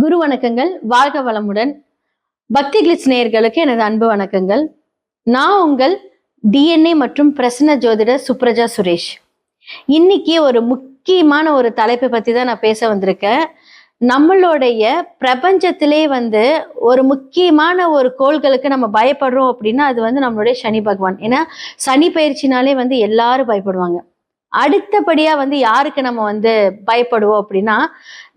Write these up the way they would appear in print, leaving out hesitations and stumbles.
குரு வணக்கங்கள். வாழ்க வளமுடன். பக்தி கிளிட்ஸ் நேயர்களுக்கு எனது அன்பு வணக்கங்கள். நான் உங்கள் டிஎன்ஏ மற்றும் பிரசன்ன ஜோதிடர் சுப்ரஜா சுரேஷ். இன்னைக்கு ஒரு முக்கியமான ஒரு தலைப்பை பத்தி தான் நான் பேச வந்திருக்கேன். நம்மளுடைய பிரபஞ்சத்திலே ஒரு முக்கியமான ஒரு கோள்களுக்கு நம்ம பயப்படுறோம் அப்படின்னா அது நம்மளுடைய சனி பகவான். ஏன்னா சனி பயிற்சினாலே எல்லாரும் பயப்படுவாங்க. அடுத்தபடியா யாருக்கு நம்ம பயப்படுவோம் அப்படின்னா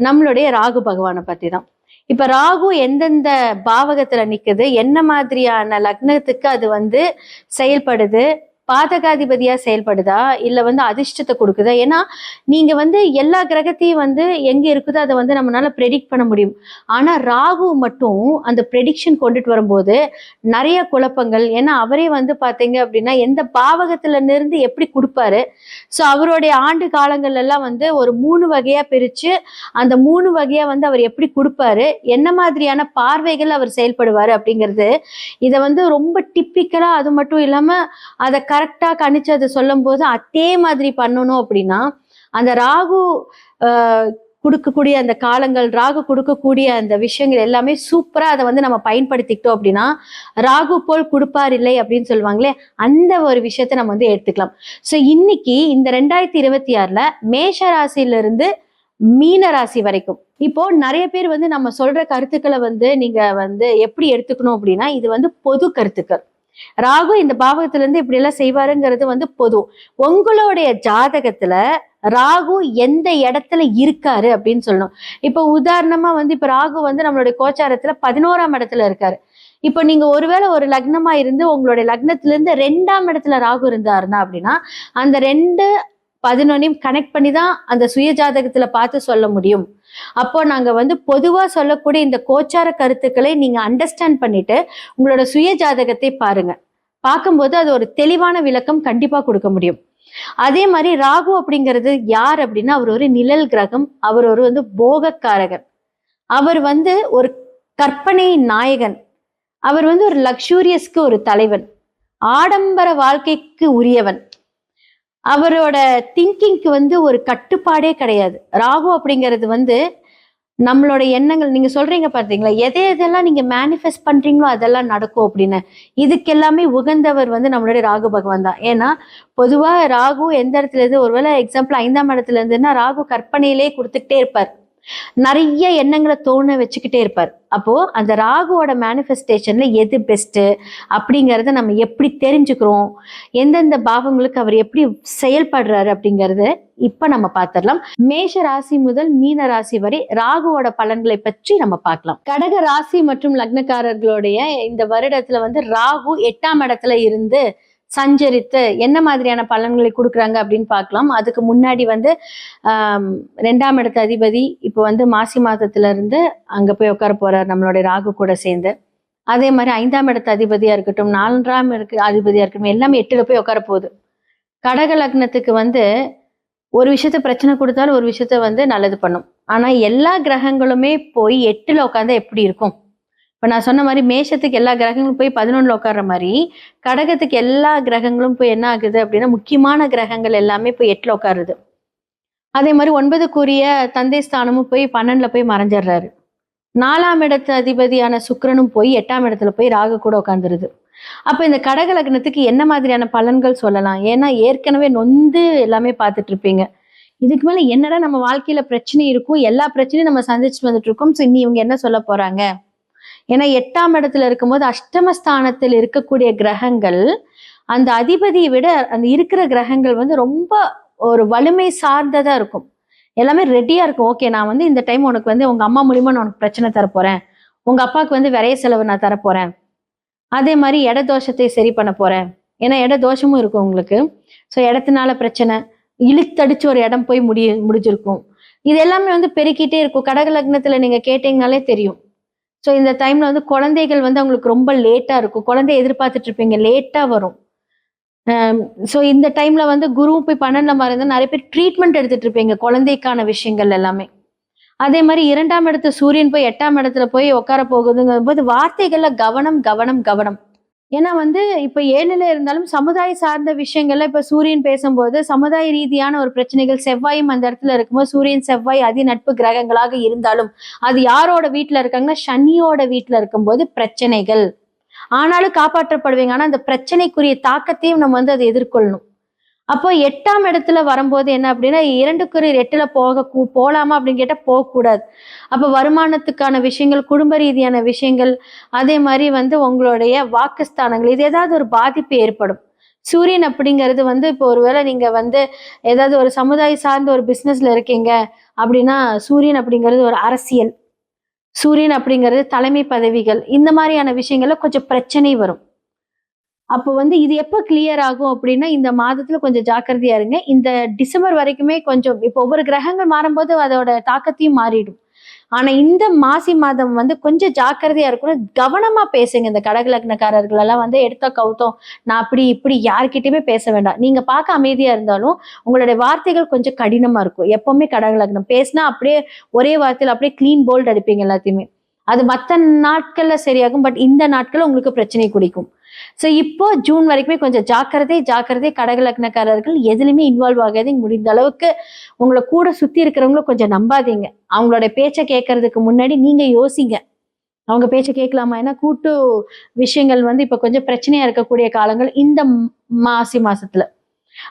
நம்மளுடைய ராகு பகவானை பத்தி தான். இப்ப ராகு எந்தெந்த பாவகத்துல நிக்குது, என்ன மாதிரியான லக்னத்துக்கு அது செயல்படுது, பாதகாதிபதியா செயல்படுதா இல்ல அதிர்ஷ்டத்தை கொடுக்குதா? ஏன்னா நீங்க எல்லா கிரகத்தையும் எங்க இருக்குதோ அதை நம்மளால ப்ரெடிக்ட் பண்ண முடியும். ஆனா ராகு மட்டும் அந்த ப்ரெடிக்ஷன் கொண்டுட்டு வரும்போது நிறைய குழப்பங்கள். ஏன்னா அவரே பாத்தீங்க அப்படின்னா எந்த பாவகத்துல இருந்து எப்படி கொடுப்பாரு. ஸோ அவருடைய ஆண்டு காலங்கள் எல்லாம் ஒரு 3 வகையா பிரிச்சு அந்த 3 வகையா அவர் எப்படி கொடுப்பாரு, என்ன மாதிரியான பார்வைகள் அவர் செயல்படுவாரு அப்படிங்கிறது இதை ரொம்ப டிப்பிக்கலா, அது மட்டும் இல்லாம அதை கரெக்டா கணிச்சு அதை சொல்லும் போது அதே மாதிரி பண்ணணும் அப்படின்னா அந்த ராகு கொடுக்கக்கூடிய அந்த காலங்கள், ராகு கொடுக்கக்கூடிய அந்த விஷயங்கள் எல்லாமே சூப்பரா அதை நம்ம பயன்படுத்திக்கிட்டோம் அப்படின்னா ராகு போல் கொடுப்பார் இல்லை அப்படின்னு சொல்லுவாங்களே, அந்த ஒரு விஷயத்த நம்ம எடுத்துக்கலாம். ஸோ இன்னைக்கு இந்த 2026 மேஷ ராசியிலிருந்து மீன ராசி வரைக்கும் இப்போ நிறைய பேர் நம்ம சொல்ற கருத்துக்களை நீங்க எப்படி எடுத்துக்கணும் அப்படின்னா இது பொது கருத்துக்கள். ராகு இந்த பாவகத்துல இருந்து இப்படி எல்லாம் செய்வாருங்கிறது பொது. உங்களுடைய ஜாதகத்துல ராகு எந்த இடத்துல இருக்காரு அப்படின்னு சொல்லணும். இப்ப உதாரணமா இப்ப ராகு நம்மளுடைய கோச்சாரத்துல 11ஆம் இடத்துல இருக்காரு. இப்ப நீங்க ஒருவேளை ஒரு லக்னமா இருந்து உங்களுடைய லக்னத்துல இருந்து 2ஆம் இடத்துல ராகு இருந்தாருன்னா அப்படின்னா அந்த 2, 11 கனெக்ட் பண்ணி தான் அந்த சுய ஜாதகத்துல பார்த்து சொல்ல முடியும். அப்போ நாங்க பொதுவா சொல்லக்கூடிய இந்த கோச்சார கருத்துக்களை நீங்க அண்டர்ஸ்டாண்ட் பண்ணிட்டு உங்களோட சுய ஜாதகத்தை பாருங்க. பார்க்கும்போது அது ஒரு தெளிவான விளக்கம் கண்டிப்பா கொடுக்க முடியும். அதே மாதிரி ராகு அப்படிங்கிறது யார் அப்படின்னா அவர் ஒரு நிழல் கிரகம். அவர் ஒரு போகக்காரகன். அவர் ஒரு கற்பனை நாயகன். அவர் ஒரு லக்ஸூரியஸ்க்கு ஒரு தலைவன், ஆடம்பர வாழ்க்கைக்கு உரியவன். அவரோட திங்கிங்க்கு ஒரு கட்டுப்பாடே கிடையாது. ராகு அப்படிங்கிறது நம்மளோட எண்ணங்கள், நீங்க சொல்றீங்க பாத்தீங்களா, எதெல்லாம் நீங்க மேனிஃபெஸ்ட் பண்றீங்களோ அதெல்லாம் நடக்கும் அப்படின்னு. இதுக்கு எல்லாமே உகந்தவர் நம்மளுடைய ராகு பகவான் தான். ஏன்னா பொதுவா ராகு எந்த இடத்துல இருந்து, ஒருவேளை எக்ஸாம்பிள் 5ஆம் இடத்துல இருந்துன்னா ராகு கற்பனையிலே கொடுத்துக்கிட்டே இருப்பார், நிறைய எண்ணங்களை தோண வச்சுக்கிட்டே இருப்பார். அப்போ அந்த ராகுவோட மேனிஃபெஸ்டேஷன்ல எது பெஸ்ட் அப்படிங்கறத நம்ம எப்படி தெரிஞ்சுக்கிறோம், எந்தெந்த பாவங்களுக்கு அவர் எப்படி செயல்படுறாரு அப்படிங்கறது இப்ப நம்ம பார்த்திடலாம். மேஷ ராசி முதல் மீன ராசி வரை ராகுவோட பலன்களை பற்றி நம்ம பார்க்கலாம். கடக ராசி மற்றும் லக்னக்காரர்களுடைய இந்த வருடத்துல ராகு 8ஆம் இடத்துல இருந்து சஞ்சரித்து என்ன மாதிரியான பலன்களை கொடுக்குறாங்க அப்படின்னு பார்க்கலாம். அதுக்கு முன்னாடி 2ஆம் இடத்து அதிபதி இப்போ மாசி மாதத்துல இருந்து அங்க போய் உட்கார போறார் நம்மளுடைய ராகு கூட சேர்ந்து. அதே மாதிரி 5ஆம் இடத்து அதிபதியா இருக்கட்டும், 4ஆம் அதிபதியா இருக்கட்டும், எல்லாமே 8ல போய் உட்கார போகுது. கடக லக்னத்துக்கு ஒரு விஷயத்த பிரச்சனை கொடுத்தாலும் ஒரு விஷயத்த நல்லது பண்ணும். ஆனா எல்லா கிரகங்களுமே போய் 8ல உட்காந்தா எப்படி இருக்கும்? இப்போ நான் சொன்ன மாதிரி மேஷத்துக்கு எல்லா கிரகங்களும் போய் 11ல உட்கார்ற மாதிரி கடகத்துக்கு எல்லா கிரகங்களும் போய் என்ன ஆகுது அப்படின்னா முக்கியமான கிரகங்கள் எல்லாமே போய் 8ல உட்காருது. அதே மாதிரி 9க்குரிய தந்தை ஸ்தானமும் போய் 12ல போய் மறைஞ்சிடுறாரு. 4ஆம் இடத்து அதிபதியான சுக்கிரனும் போய் 8ஆம் இடத்துல போய் ராகு கூட உட்காந்துருது. அப்ப இந்த கடக லக்னத்துக்கு என்ன மாதிரியான பலன்கள் சொல்லலாம்? ஏன்னா ஏற்கனவே நொந்து எல்லாமே பார்த்துட்டு இருப்பீங்க. இதுக்கு மேல என்னடா நம்ம வாழ்க்கையில பிரச்சனை இருக்கும், எல்லா பிரச்சனையும் நம்ம சந்திச்சுட்டு வந்துட்டு இருக்கோம், ஸோ இனி இவங்க என்ன சொல்ல போறாங்க? ஏன்னா 8ஆம் இடத்துல இருக்கும்போது அஷ்டமஸ்தானத்தில் இருக்கக்கூடிய கிரகங்கள் அந்த அதிபதியை விட அந்த இருக்கிற கிரகங்கள் ரொம்ப ஒரு வலிமை சார்ந்ததா இருக்கும். எல்லாமே ரெடியா இருக்கும். ஓகே, நான் இந்த டைம் உனக்கு உங்க அம்மா மூலியமா நான் உனக்கு பிரச்சனை தரப்போறேன், உங்க அப்பாவுக்கு விரைய செலவு நான் தரப்போறேன், அதே மாதிரி இட தோஷத்தை சரி பண்ண போறேன். ஏன்னா இட தோஷமும் இருக்கும் உங்களுக்கு. ஸோ இடத்தினால பிரச்சனை, இழுத்தடிச்சு ஒரு இடம் போய் முடிஞ்சிருக்கும். இது எல்லாமே பெருக்கிட்டே இருக்கும். கடக லக்னத்துல நீங்க கேட்டீங்கனாலே தெரியும். ஸோ இந்த டைம்ல குழந்தைகள் அவங்களுக்கு ரொம்ப லேட்டா இருக்கும். குழந்தைய எதிர்பார்த்துட்டு இருப்பீங்க, லேட்டா வரும். ஸோ இந்த டைம்ல குருவும் போய் 12ல மறைந்தா நிறைய பேர் ட்ரீட்மெண்ட் எடுத்துட்டு இருப்பீங்க குழந்தைக்கான விஷயங்கள் எல்லாமே. அதே மாதிரி 2ஆம் இடத்து சூரியன் போய் 8ஆம் இடத்துல போய் உட்கார போகுதுங்கும் போது வார்த்தைகள்ல கவனம் கவனம் கவனம். ஏன்னா வந்து இப்ப 7ல இருந்தாலும் சமுதாய சார்ந்த விஷயங்கள்ல இப்ப சூரியன் பேசும்போது சமுதாய ரீதியான ஒரு பிரச்சனைகள், செவ்வாயும் அந்த இடத்துல இருக்கும்போது சூரியன் செவ்வாய் அதி நட்பு கிரகங்களாக இருந்தாலும் அது யாரோட வீட்டுல இருக்காங்கன்னா சனியோட வீட்டுல இருக்கும்போது பிரச்சனைகள். ஆனாலும் காப்பாற்றப்படுவீங்க. ஆனா அந்த பிரச்சனைக்குரிய தாக்கத்தையும் நம்ம வந்து அதை எதிர்கொள்ளணும். அப்போ 8ஆம் இடத்துல வரும்போது என்ன அப்படின்னா 2க்குரிய 8ல போலாமா அப்படின்னு கேட்டா போகக்கூடாது. அப்ப வருமானத்துக்கான விஷயங்கள், குடும்ப ரீதியான விஷயங்கள், அதே மாதிரி வந்து உங்களுடைய வாக்குஸ்தானங்கள், இது ஏதாவது ஒரு பாதிப்பு ஏற்படும். சூரியன் அப்படிங்கிறது வந்து இப்போ ஒருவேளை நீங்க வந்து ஏதாவது ஒரு சமுதாய சார்ந்த ஒரு பிசினஸ்ல இருக்கீங்க அப்படின்னா, சூரியன் அப்படிங்கிறது ஒரு அரசியல், சூரியன் அப்படிங்கிறது தலைமை பதவிகள், இந்த மாதிரியான விஷயங்கள்ல கொஞ்சம் பிரச்சனை வரும். அப்போ வந்து இது எப்ப கிளியர் ஆகும் அப்படின்னா, இந்த மாதத்துல கொஞ்சம் ஜாக்கிரதையா இருங்க. இந்த டிசம்பர் வரைக்குமே கொஞ்சம் இப்போ ஒவ்வொரு கிரகங்கள் மாறும்போது அதோட தாக்கத்தையும் மாறிடும். ஆனா இந்த மாசி மாதம் வந்து கொஞ்சம் ஜாக்கிரதையா இருக்கணும். கவனமா பேசுங்க. இந்த கடக லக்னக்காரர்கள் எல்லாம் வந்து எடுத்தா கவுத்தோம். நான் அப்படி இப்படி யார்கிட்டயுமே பேச வேண்டாம். நீங்க பார்க்க அமைதியா இருந்தாலும், உங்களுடைய வார்த்தைகள் கொஞ்சம் கடினமா இருக்கும். எப்பவுமே கடக லக்னம் பேசினா அப்படியே ஒரே வார்த்தையில அப்படியே கிளீன் போல்ட் அடிப்பீங்க எல்லாத்தையுமே. அது மத்த நாட்கள்ல சரியாகும். பட் இந்த நாட்கள்ல உங்களுக்கு பிரச்சனை குடிக்கும். சோ இப்போ ஜூன் வரைக்குமே கொஞ்சம் ஜாக்கிரதை, ஜாக்கிரதை. கடக லக்னக்காரர்கள் எதுலயுமே இன்வால்வ் ஆகாதீங்க. முடிந்த அளவுக்கு உங்கள கூட சுத்தி இருக்கிறவங்கள கொஞ்சம் நம்பாதீங்க. அவங்களோட பேச்ச கேட்கறதுக்கு முன்னாடி நீங்க யோசிங்க. அவங்க பேச்ச கேட்கலாமா? ஏன்னா கூட்டு விஷயங்கள் வந்து இப்ப கொஞ்சம் பிரச்சனையா இருக்கக்கூடிய காலங்கள் இந்த மாசி மாசத்துல.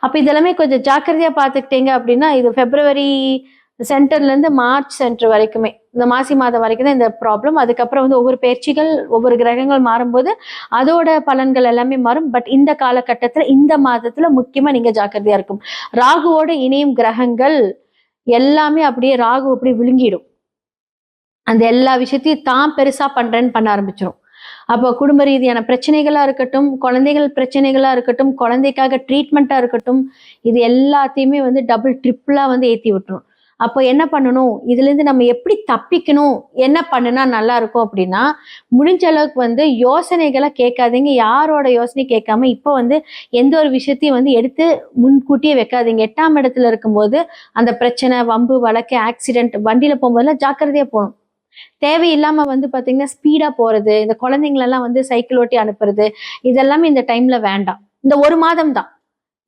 அப்ப இதெல்லாமே கொஞ்சம் ஜாக்கிரதையா பார்த்துக்கிட்டீங்க அப்படின்னா, இது பிப்ரவரி சென்டர்ல இருந்து மார்ச் சென்டர் வரைக்குமே, இந்த மாசி மாதம் வரைக்கும் தான் இந்த ப்ராப்ளம். அதுக்கப்புறம் வந்து ஒவ்வொரு பயிற்சிகள், ஒவ்வொரு கிரகங்கள் மாறும்போது அதோட பலன்கள் எல்லாமே மாறும். பட் இந்த காலகட்டத்துல, இந்த மாதத்துல முக்கியமா நீங்க ஜாக்கிரதையா இருக்கும். ராகுவோட இணையும் கிரகங்கள் எல்லாமே அப்படியே ராகு அப்படி விழுங்கிடும். அந்த எல்லா விஷயத்தையும் தான் பெருசா பண்றேன்னு பண்ண ஆரம்பிச்சிடும். அப்போ குடும்ப ரீதியான பிரச்சனைகளா இருக்கட்டும், குழந்தைகள் பிரச்சனைகளா இருக்கட்டும், குழந்தைக்காக ட்ரீட்மெண்ட்டா இருக்கட்டும், இது எல்லாத்தையுமே வந்து டபுள் ட்ரிபிளா வந்து ஏத்தி விட்டுரும். அப்போ என்ன பண்ணணும்? இதுலேருந்து நம்ம எப்படி தப்பிக்கணும்? என்ன பண்ணுனா நல்லா இருக்கும் அப்படின்னா, முடிஞ்ச அளவுக்கு வந்து யோசனைகள கேட்காதீங்க. யாரோட யோசனையும் கேட்காம, இப்போ வந்து எந்த ஒரு விஷயத்தையும் வந்து எடுத்து முன்கூட்டியே வைக்காதீங்க. 8ஆம் இடத்துல இருக்கும்போது, அந்த பிரச்சனை, வம்பு, வழக்கு, ஆக்சிடென்ட், வண்டியில போகும்போதெல்லாம் ஜாக்கிரதையா போணும். தேவையில்லாம வந்து பாத்தீங்கன்னா ஸ்பீடா போறது, இந்த குழந்தைங்களெல்லாம் வந்து சைக்கிள் ஓட்டி அனுப்புறது, இதெல்லாமே இந்த டைம்ல வேண்டாம். இந்த 1 மாதம் தான்.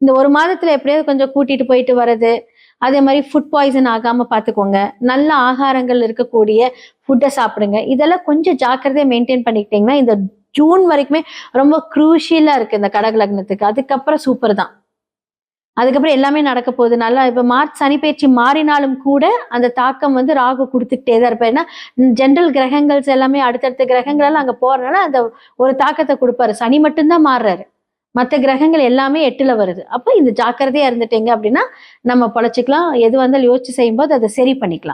இந்த 1 மாதத்துல எப்படியாவது கொஞ்சம் கூட்டிட்டு போயிட்டு வர்றது, அதே மாதிரி ஃபுட் பாய்சன் ஆகாம பாத்துக்கோங்க. நல்ல ஆகாரங்கள் இருக்கக்கூடிய ஃபுட்டை சாப்பிடுங்க. இதெல்லாம் கொஞ்சம் ஜாக்கிரதையா மெயின்டைன் பண்ணிக்கிட்டீங்கன்னா, இந்த ஜூன் வரைக்குமே ரொம்ப குரூஷியலா இருக்கு இந்த கடக லக்னத்துக்கு. அதுக்கப்புறம் சூப்பர் தான். அதுக்கப்புறம் எல்லாமே நடக்க போகுது. நல்லா இப்ப மார்ச் சனி பெயர்ச்சி மாறினாலும் கூட, அந்த தாக்கம் வந்து ராகு குடுத்துக்கிட்டே தான் இருப்பாரு. ஏன்னா, ஜெனரல் கிரகங்கள்ஸ் எல்லாமே அடுத்தடுத்த கிரகங்கள் எல்லாம் அங்க போறனால, அந்த ஒரு தாக்கத்த குடுப்பாரு. சனி மட்டும் தான் மாறுறாரு. மத்த கிரகங்கள் எல்லாமே 8ல வருது. அப்ப இந்த ஜாக்கிரதையா இருந்துட்டீங்க அப்படின்னா, நம்ம பொழச்சுக்கலாம். எது வந்தாலும் யோசிச்சு செய்யும்போது அத சரி பண்ணிக்கலாம்.